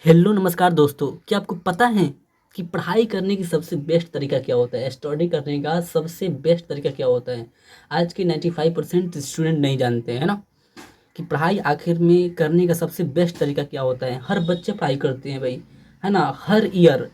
Hello नमस्कार दोस्तों, क्या आपको पता है कि पढ़ाई करने की सबसे बेस्ट तरीका क्या होता है? स्टडी करने का सबसे बेस्ट तरीका क्या होता है? आज के 95% स्टूडेंट नहीं जानते हैं, है ना, कि पढ़ाई आखिर में करने का सबसे बेस्ट तरीका क्या होता है। हर बच्चे पढ़ाई करते हैं भाई, है ना, हर ईयर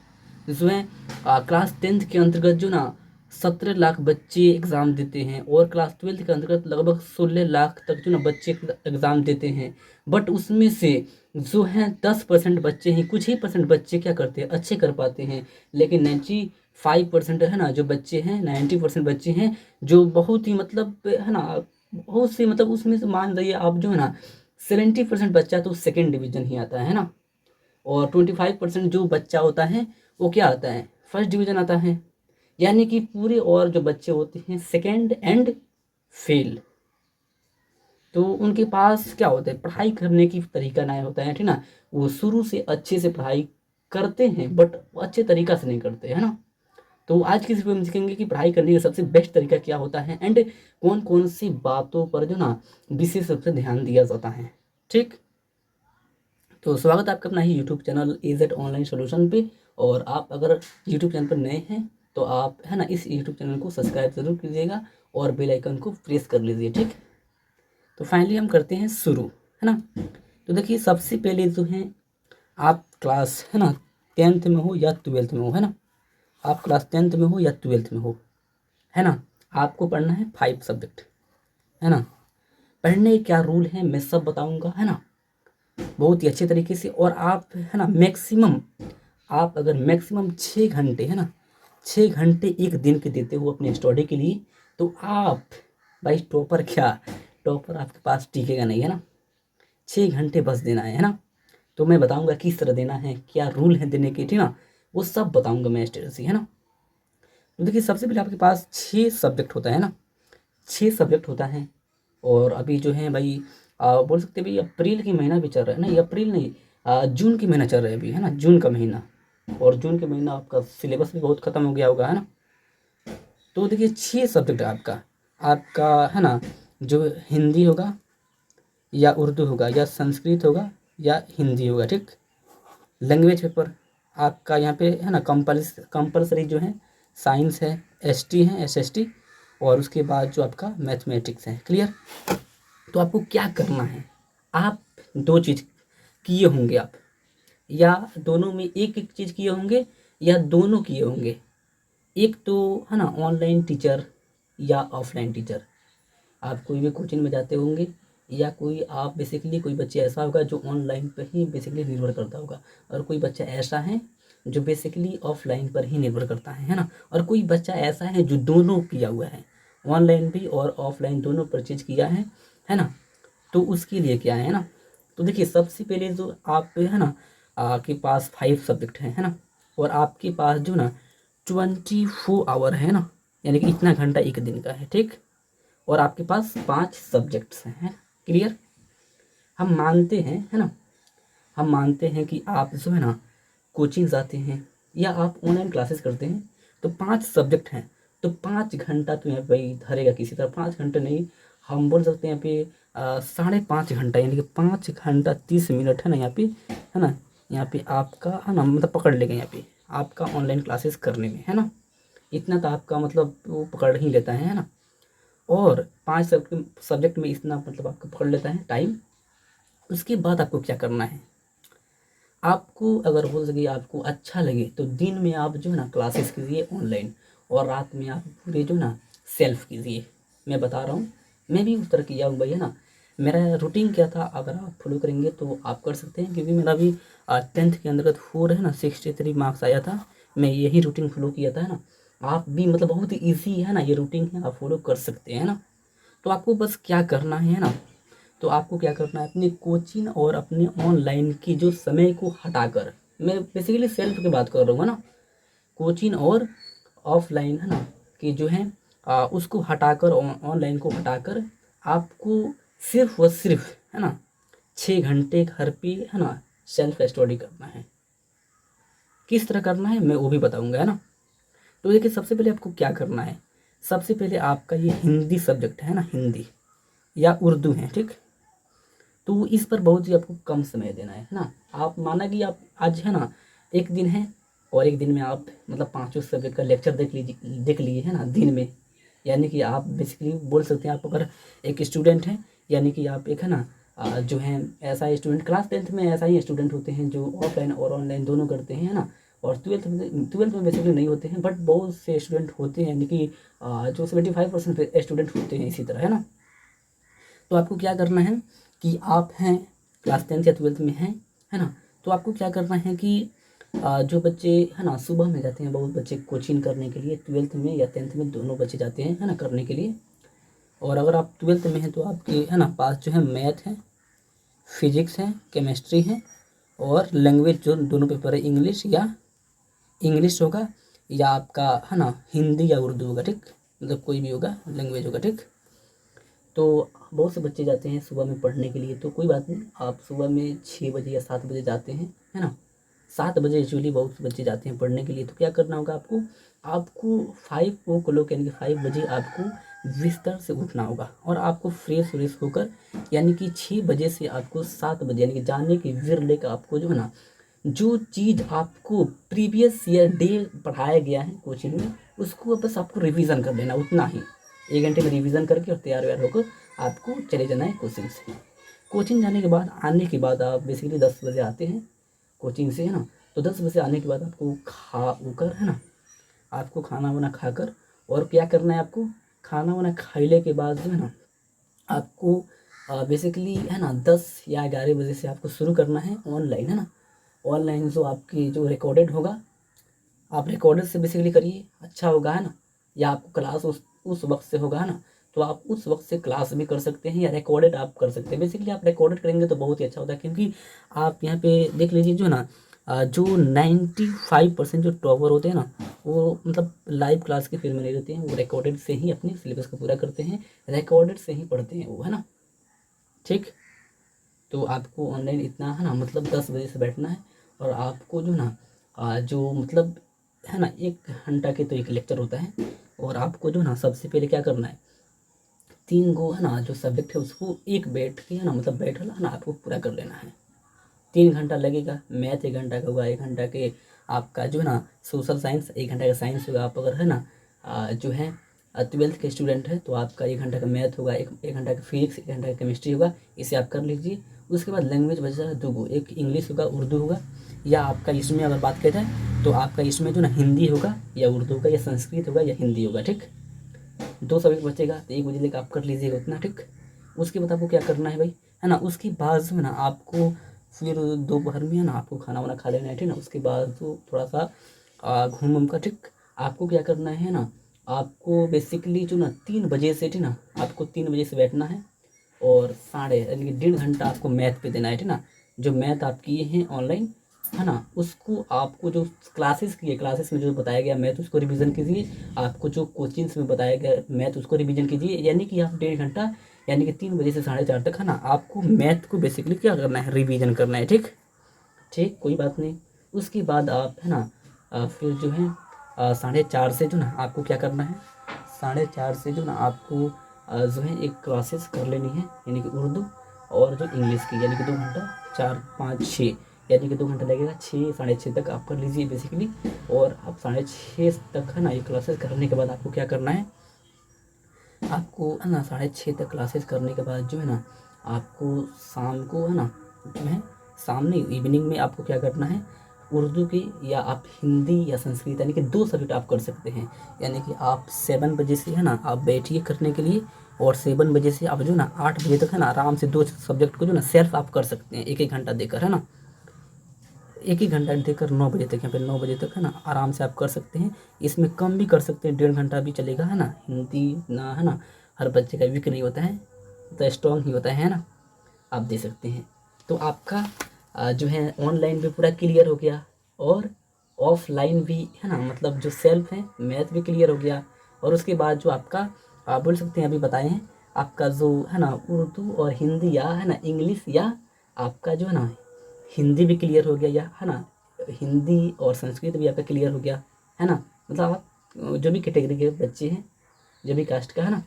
जिसमें क्लास 10th के अंतर्गत जो ना 17 लाख बच्चे एग्ज़ाम देते हैं और क्लास 12th के अंतर्गत लगभग 16 लाख तक जो ना बच्चे एग्ज़ाम देते हैं। बट उसमें से जो है 10% बच्चे ही, कुछ ही परसेंट बच्चे क्या करते हैं, अच्छे कर पाते हैं। लेकिन 95% है ना जो बच्चे हैं, 90% बच्चे हैं जो बहुत ही मतलब है ना, बहुत सी मतलब उसमें से मान रही है आप जो है ना 70% बच्चा तो सेकेंड डिवीजन ही आता है ना। और 25% जो बच्चा होता है वो क्या आता है, फर्स्ट डिवीजन आता है। यानी कि पूरे और जो बच्चे होते हैं सेकेंड एंड फेल। तो उनके पास क्या होता है, पढ़ाई करने की तरीका नया होता है, ठीक ना। वो शुरू से अच्छे से पढ़ाई करते हैं बट अच्छे तरीका से नहीं करते, है ना। तो आज की इस वीडियो में सीखेंगे कि पढ़ाई करने का सबसे बेस्ट तरीका क्या होता है एंड कौन कौन सी बातों पर जो ना विशेष रूप से ध्यान दिया जाता है। ठीक, तो स्वागत है आपका अपना ही YouTube channel AZ online solution पे। और आप अगर यूट्यूब चैनल पर नए हैं तो आप है ना इस यूट्यूब चैनल को सब्सक्राइब जरूर कीजिएगा और बेल आइकन को प्रेस कर लीजिए। ठीक, तो फाइनली हम करते हैं शुरू, है ना। तो देखिए सबसे पहले जो है, आप क्लास है ना 10th में हो या 12th में हो, है ना, आप क्लास 10th में हो या 12th में हो, है ना, आपको पढ़ना है 5 सब्जेक्ट, है ना। पढ़ने के क्या रूल हैं मैं सब बताऊंगा, है ना, बहुत ही अच्छे तरीके से। और आप है ना मैक्सिमम, आप अगर मैक्सिमम 6 घंटे है ना, 6 घंटे एक दिन के देते हो अपने स्टडी के लिए, तो आप भाई टॉपर क्या, टॉपर आपके पास टिकेगा नहीं, है ना। 6 घंटे बस देना है ना। तो मैं बताऊंगा किस तरह देना है, क्या रूल है देने के, ठीक ना, वो सब बताऊंगा मैं स्ट्रेटजी, है ना। तो देखिए सबसे पहले आपके पास 6 सब्जेक्ट होता है ना, 6 सब्जेक्ट होता है। और अभी जो है भाई बोल सकते हैं भाई अप्रैल की महीना भी चल रहा है ना, ये अप्रैल नहीं, जून की महीना चल रहा है अभी, है ना, जून का महीना। और जून के महीना आपका सिलेबस भी बहुत ख़त्म हो गया होगा, है ना। तो देखिए 6 सब्जेक्ट है आपका, आपका है ना, जो हिंदी होगा या उर्दू होगा या संस्कृत होगा या हिंदी होगा, ठीक। लैंग्वेज पेपर आपका यहाँ पे है ना कंपलसरी जो है साइंस है, एसटी है, एसएसटी, और उसके बाद जो आपका मैथमेटिक्स है। क्लियर। तो आपको क्या करना है, आप दो चीज़ किए होंगे आप, या दोनों में एक एक चीज़ किए होंगे या दोनों किए होंगे। एक तो है ना ऑनलाइन टीचर या ऑफलाइन टीचर, आप कोई भी कोचिंग में जाते होंगे, या कोई आप बेसिकली कोई बच्चे ऐसा होगा जो ऑनलाइन पर ही बेसिकली निर्भर करता होगा, और कोई बच्चा ऐसा है जो बेसिकली ऑफलाइन पर ही निर्भर करता है ना। और कोई बच्चा ऐसा है जो दोनों किया हुआ है, ऑनलाइन भी और ऑफलाइन दोनों परचेज किया है ना। तो उसके लिए क्या है ना, तो देखिए सबसे पहले जो आप है ना आपके पास 5 सब्जेक्ट है ना, और आपके पास जो ना 24 आवर है ना, यानी कि इतना घंटा एक दिन का है, ठीक। और आपके पास 5 सब्जेक्ट्स हैं। क्लियर। हम मानते हैं, है ना, हम मानते हैं कि आप जो है ना कोचिंग जाते हैं या आप ऑनलाइन क्लासेस करते हैं, तो 5 सब्जेक्ट हैं, तो 5 घंटा तो यहाँ पे भाई धरेगा किसी तरह। 5 घंटे नहीं, हम बोल सकते हैं यहाँ पे 5.5 घंटा, यानी कि 5 घंटा 30 मिनट है ना यहाँ पे, है ना, यहाँ पे आपका है ना मतलब पकड़ लेगा यहाँ पे आपका ऑनलाइन क्लासेस करने में, है ना। इतना तो आपका मतलब वो पकड़ ही लेता है ना। और 5 सब्जेक्ट में इतना मतलब आपको पकड़ लेता है टाइम। उसके बाद आपको क्या करना है, आपको अगर हो सके, आपको अच्छा लगे तो दिन में आप जो है ना क्लासेस कीजिए ऑनलाइन, और रात में आप पूरे जो ना सेल्फ कीजिए। मैं बता रहा हूँ, मैं भी उस तरह किया हूँ भाई, है ना। मेरा रूटीन क्या था, अगर आप फॉलो करेंगे तो आप कर सकते हैं, क्योंकि मेरा भी 10th के अंतर्गत 4 है ना 63 मार्क्स आया था। मैं यही रूटीन फॉलो किया था, है ना। आप भी मतलब बहुत ही ईजी है ना ये रूटीन है, आप फॉलो कर सकते हैं ना। तो आपको बस क्या करना है ना, तो आपको क्या करना है, अपने कोचिंग और अपने ऑनलाइन की जो समय को हटाकर, मैं बेसिकली सेल्फ की बात कर रहा हूँ, है ना, कोचिंग और ऑफलाइन है ना कि जो है उसको हटाकर, ऑनलाइन को हटाकर आपको सिर्फ व सिर्फ है ना 6 घंटे घर पे है ना सेल्फ स्टडी करना है। किस तरह करना है मैं वो भी बताऊंगा, है ना। तो देखिए सबसे पहले आपको क्या करना है, सबसे पहले आपका ये हिंदी सब्जेक्ट है ना, हिंदी या उर्दू है, ठीक। तो इस पर बहुत ही आपको कम समय देना है ना। आप माना कि आप आज है ना एक दिन है, और एक दिन में आप मतलब पाँचों सब्जेक्ट का लेक्चर देख लिए है ना दिन में। यानी कि आप बेसिकली बोल सकते हैं, आप अगर एक स्टूडेंट हैं, यानी कि आप एक है ना जो है ऐसा स्टूडेंट, क्लास 10th में ऐसा ही स्टूडेंट होते हैं जो ऑफलाइन और ऑनलाइन दोनों करते हैं है ना। और ट्वेल्थ में बेसिकली नहीं होते हैं, बट बहुत से स्टूडेंट होते हैं, यानी कि जो 75% स्टूडेंट होते हैं इसी तरह है ना। तो आपको क्या करना है कि आप हैं क्लास 10th या 12th में हैं है ना, तो आपको क्या करना है कि जो बच्चे है ना सुबह में जाते हैं, बहुत बच्चे कोचिंग करने के लिए 12th में या 10th में दोनों बच्चे जाते हैं है ना करने के लिए। और अगर आप 12th में हैं तो आपके है ना पास जो है मैथ है, फिजिक्स है, केमिस्ट्री है, और लैंग्वेज जो दोनों पेपर है, इंग्लिश होगा या आपका है ना हिंदी या उर्दू होगा, ठीक। मतलब कोई भी होगा, लैंग्वेज होगा, ठीक। तो बहुत से बच्चे जाते हैं सुबह में पढ़ने के लिए, तो कोई बात नहीं, आप सुबह में 6 बजे या 7 बजे जाते हैं है ना। 7 बजे एक्चुअली बहुत से बच्चे जाते हैं पढ़ने के लिए। तो क्या करना होगा आपको, आपको 5 o'clock यानी कि 5 बजे आपको बिस्तर से उठना होगा, और आपको फ्रेश व्रेश होकर यानी कि 6 बजे से आपको 7 बजे यानी कि जाने के विर लेकर आपको जो है ना जो चीज़ आपको प्रीवियस ईयर डे पढ़ाया गया है कोचिंग में, उसको बस आपको रिवीजन कर लेना, उतना ही 1 घंटे में रिवीजन करके और तैयार व्यार होकर आपको चले जाना है कोचिंग से। कोचिंग जाने के बाद, आने के बाद आप बेसिकली 10 बजे आते हैं कोचिंग से है ना। तो 10 बजे आने के बाद आपको खा उकर है ना, आपको खाना वाना खाकर, और क्या करना है आपको, खाना वाना खाने के बाद जो है ना आपको बेसिकली है ना 10 या 11 बजे से आपको शुरू करना है ऑनलाइन है ना। ऑनलाइन जो आपकी जो रिकॉर्डेड होगा, आप रिकॉर्डेड से बेसिकली करिए, अच्छा होगा है ना। या आपको क्लास उस वक्त से होगा है ना, तो आप उस वक्त से क्लास भी कर सकते हैं, या रिकॉर्डेड आप कर सकते हैं। बेसिकली आप रिकॉर्डेड करेंगे तो बहुत ही अच्छा होता है, क्योंकि आप यहाँ पे देख लीजिए जो है ना जो 95% जो टॉपर होते हैं ना, वो मतलब लाइव क्लास के फील्ड में नहीं रहते हैं, वो रिकॉर्डेड से ही अपने सिलेबस को पूरा करते हैं, रिकॉर्डेड से ही पढ़ते हैं वो है ना, ठीक। तो आपको ऑनलाइन इतना है ना मतलब 10 बजे से बैठना है, और आपको जो ना जो मतलब है ना 1 घंटा के तो एक लेक्चर होता है, और आपको जो ना सबसे पहले क्या करना है, 3 गो है ना जो सब्जेक्ट है उसको एक बैठ के है ना मतलब बैठ है ना आपको पूरा कर लेना है। 3 घंटा लगेगा, मैथ 1 घंटा का होगा, 1 घंटा के आपका जो है ना सोशल साइंस, 1 घंटा का साइंस होगा। आप अगर है ना जो है 12th के स्टूडेंट है तो आपका 1 घंटा का मैथ होगा, एक घंटा का फिजिक्स, 1 घंटा का केमिस्ट्री होगा, इसे आप कर लीजिए। उसके बाद लैंग्वेज बचा 2 गो, एक इंग्लिश होगा, उर्दू होगा, या आपका इसमें अगर बात किया जाए तो आपका इसमें जो ना हिंदी होगा या उर्दू होगा या संस्कृत होगा या हिंदी होगा, ठीक। 2 सब्जेक्ट बचेगा, तो 1 बजे लेकर आप कर लीजिएगा उतना, ठीक। उसके बाद आपको क्या करना है भाई, है ना, उसके बाद जो है ना आपको फिर दोपहर में है ना आपको खाना वाना खा लेना है, ठीक ना। उसके बाद जो थोड़ा सा घूम घूम का, ठीक। आपको क्या करना है ना, आपको बेसिकली जो ना 3 बजे से, ठीक ना, आपको 3 बजे से बैठना है, और साढ़े यानी कि 1.5 घंटा आपको मैथ पे देना है, ठीक ना। जो मैथ आप किए हैं ऑनलाइन है ना, उसको आपको जो क्लासेस किए, क्लासेस में जो बताया गया मैथ उसको रिवीजन कीजिए, आपको जो कोचिंग्स में बताया गया मैथ उसको रिवीजन कीजिए। यानी कि आप 1.5 घंटा यानी कि 3 बजे से 4:30 तक है ना आपको मैथ को बेसिकली क्या करना है, रिवीजन करना है, ठीक। ठीक, कोई बात नहीं। उसके बाद आप है ना फिर जो है 4:30 से जो ना आपको क्या करना है, 4:30 से जो ना आपको जो है एक क्लासेस कर लेनी है, यानी कि उर्दू और जो इंग्लिश की, यानी कि 2 घंटा, 4, 5, 6 यानी कि 2 घंटा लगेगा, 6, 6:30 तक आप कर लीजिए बेसिकली। और आप 6:30 तक है ना ये क्लासेस करने के बाद आपको क्या करना है, आपको है ना 6:30 तक क्लासेस करने के बाद जो है ना आपको शाम को है ना जो है शाम नहीं, इवनिंग में आपको क्या करना है, उर्दू की या आप हिंदी या संस्कृत यानी कि 2 सब्जेक्ट आप कर सकते हैं। यानी कि आप 7 बजे से है ना आप बैठिए करने के लिए, और 7 बजे से आप जो ना 8 बजे तक है ना आराम से 2 सब्जेक्ट को जो ना सेल्फ आप कर सकते हैं, एक एक घंटा देकर है ना, एक ही घंटा देकर 9 बजे तक, यहाँ पे 9 बजे तक है ना आराम से आप कर सकते हैं। इसमें कम भी कर सकते हैं, 1.5 घंटा भी चलेगा है ना। हिंदी ना है ना हर बच्चे का वीक नहीं होता है, तो स्ट्रॉन्ग ही होता है ना, आप दे सकते हैं। तो आपका जो है ऑनलाइन भी पूरा क्लियर हो गया, और ऑफलाइन भी है ना मतलब जो सेल्फ है मैथ भी क्लियर हो गया। और उसके बाद जो आपका आप बोल सकते हैं अभी बताए हैं, आपका जो है ना उर्दू और हिंदी या है ना इंग्लिश या आपका जो है ना हिंदी भी क्लियर हो गया, या है ना हिंदी और संस्कृत भी आपका क्लियर हो गया है ना। मतलब आप जो भी कैटेगरी के बच्चे हैं, जो भी कास्ट का है ना,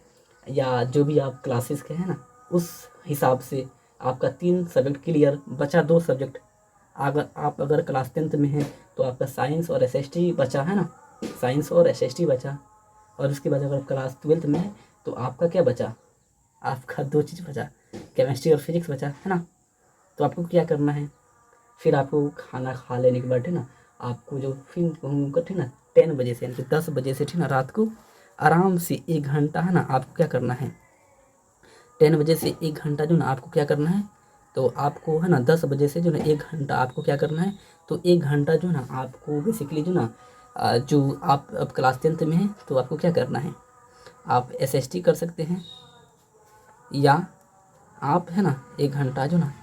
या जो भी आप क्लासेस के हैं ना, उस हिसाब से आपका 3 सब्जेक्ट क्लियर, बचा 2 सब्जेक्ट। अगर क्लास 10th में हैं तो आपका साइंस और एसएसटी बचा है ना, साइंस और एसएसटी बचा। और उसके बाद अगर क्लास 12th में है तो आपका क्या बचा, आपका 2 चीज़ बचा, केमिस्ट्री और फिजिक्स बचा है ना। तो आपको क्या करना है, फिर आपको खाना खा लेने के बाद है ना, आपको जो फिर कहूँगा ठीक ना 10 बजे से यानी कि 10 बजे से ठीक ना रात को आराम से 1 घंटा है ना आपको क्या करना है, 10 बजे से 1 घंटा जो ना आपको क्या करना है, तो आपको है ना 10 बजे से जो ना 1 घंटा आपको क्या करना है, तो 1 घंटा जो ना आपको बेसिकली जो ना जो आप अब क्लास 10th में हैं तो आपको क्या करना है, आप एसएसटी कर सकते हैं, या आप है ना 1 घंटा जो ना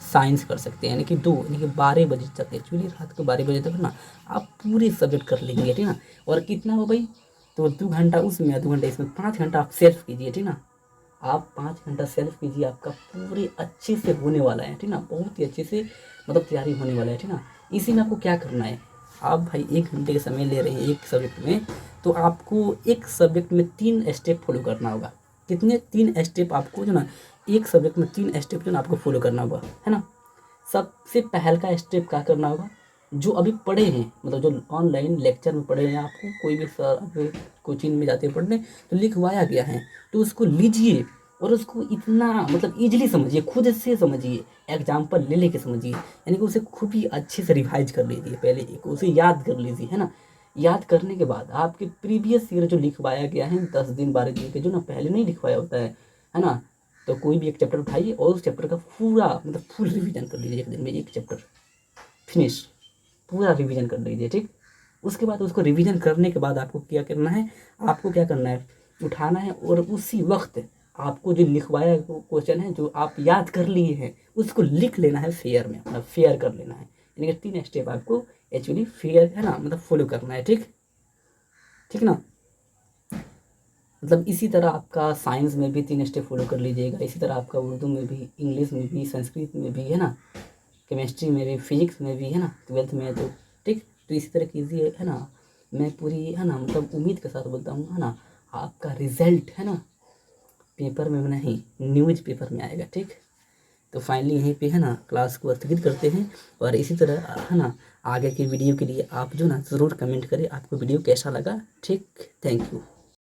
साइंस कर सकते हैं, यानी कि 2 यानी कि 12 बजे तक, एक्चुअली रात को 12 बजे तक ना आप पूरे सब्जेक्ट कर लेंगे ठीक ना। और कितना हो भाई, तो 2 घंटा उसमें 2 घंटा इसमें, 5 घंटा आप सेल्फ कीजिए ठीक ना। आप 5 घंटा सेल्फ कीजिए, आपका पूरे अच्छे से होने वाला है ठीक ना, बहुत ही अच्छे से मतलब तैयारी होने वाला है ठीक ना। इसी में आपको क्या करना है, आप भाई 1 घंटे का समय ले रहे हैं एक सब्जेक्ट में, तो आपको एक सब्जेक्ट में 3 स्टेप फॉलो करना होगा। कितने, 3 स्टेप आपको जो ना एक सब्जेक्ट में 3 स्टेप जो ना आपको फॉलो करना होगा है ना। सबसे पहल का स्टेप क्या करना होगा, जो अभी पढ़े हैं मतलब जो ऑनलाइन लेक्चर में पढ़े हैं, आपको कोई भी सर अभी कोचिंग में जाते हैं पढ़ने तो लिखवाया गया है, तो उसको लीजिए और उसको इतना मतलब ईजिली समझिए, खुद से समझिए, एग्जाम्पल ले लेके समझिए, यानी कि उसे खूब ही अच्छे से रिवाइज कर लीजिए, पहले एक उसे याद कर लीजिए है ना। याद करने के बाद आपके प्रीवियस ईयर जो लिखवाया गया है 10 दिन 12 दिन के जो ना पहले नहीं लिखवाया होता है ना, तो कोई भी एक चैप्टर उठाइए और उस चैप्टर का पूरा मतलब फुल रिवीजन कर लीजिए, एक दिन में एक चैप्टर फिनिश, पूरा रिवीजन कर लीजिए ठीक। उसके बाद उसको रिवीजन करने के बाद आपको क्या करना है, आपको क्या करना है, उठाना है और उसी वक्त आपको जो लिखवाया क्वेश्चन है जो आप याद कर लिए हैं उसको लिख लेना है फेयर में, मतलब फेयर कर लेना है, यानी कि 3 स्टेप आपको एक्चुअली फेयर है ना मतलब फॉलो करना है ठीक, ठीक ना। मतलब इसी तरह आपका साइंस में भी 3 स्टेप फॉलो कर लीजिएगा, इसी तरह आपका उर्दू में भी, इंग्लिश में भी, संस्कृत में भी है ना, केमिस्ट्री में भी, फिजिक्स में भी है ना, 12th में है तो ठीक। तो इसी तरह कीजिए है ना। मैं पूरी है ना मतलब उम्मीद के साथ बोलता हूँ है ना, आपका रिजल्ट है ना पेपर में नहीं न्यूज़ पेपर में आएगा ठीक। तो फाइनली यहीं पे है ना क्लास को स्थगित करते हैं, और इसी तरह है ना आगे की वीडियो के लिए आप जो ना ज़रूर कमेंट करें आपको वीडियो कैसा लगा ठीक। Thank you.